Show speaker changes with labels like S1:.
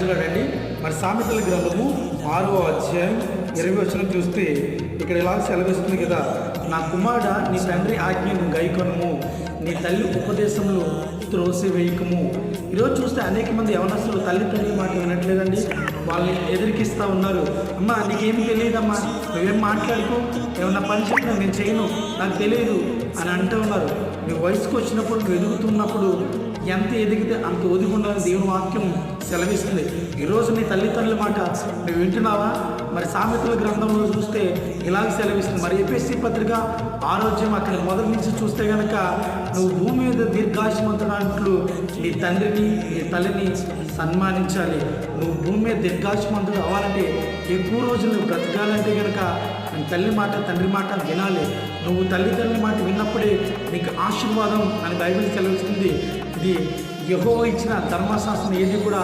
S1: చూడండి మరి సామెతల గ్రంథము 6వ అధ్యాయం 20వ వచనం చూస్తే ఇక్కడ ఇలా సెలవిస్తుంది కదా, నా కుమారుడా నీ తండ్రి ఆజ్ఞను గైకొనము, నీ తల్లి ఉపదేశంలో త్రోసివేయకము. ఈరోజు చూస్తే అనేక మంది యవనస్తులు తల్లి తండ్రి మాట వినట్లేదండి, వాళ్ళని ఎదిరికిస్తూ ఉన్నారు. అమ్మ నీకేం తెలియదమ్మా, నువ్వేం మాట్లాడుకో, ఏమన్నా పని చెప్పినా నేను చేయను, నాకు తెలియదు అని అంటూ ఉన్నారు. నువ్వు వయసుకు వచ్చినప్పుడు నువ్వు ఎదుగుతున్నప్పుడు ఎంత ఎదిగితే అంత ఒదిగి ఉండాలని దేవుని వాక్యం సెలవిస్తుంది. ఈరోజు నీ తల్లిదండ్రుల మాట నువ్వు వింటున్నావా? మరి సామెతల గ్రంథంలో చూస్తే ఇలాగ సెలవిస్తుంది. మరి ఎఫెసీ పత్రిక ఆరోగ్యం అక్కడ మొదటి నుంచి చూస్తే కనుక నువ్వు భూమి మీద దీర్ఘాయుష్మంతుడు నీ తండ్రిని నీ తల్లిని సన్మానించాలి. నువ్వు భూమి మీద దీర్ఘాయుష్మంతుడు అవ్వాలంటే ఎక్కువ రోజులు నువ్వు బ్రతకాలంటే కనుక నీ తల్లి మాట తండ్రి మాట వినాలి. నువ్వు తల్లిదండ్రుల మాట విన్నప్పుడే నీకు ఆశీర్వాదం అని బైబిల్ సెలవిస్తుంది. ఇది యెహోవా ఇచ్చిన ధర్మశాస్త్రం ఏది కూడా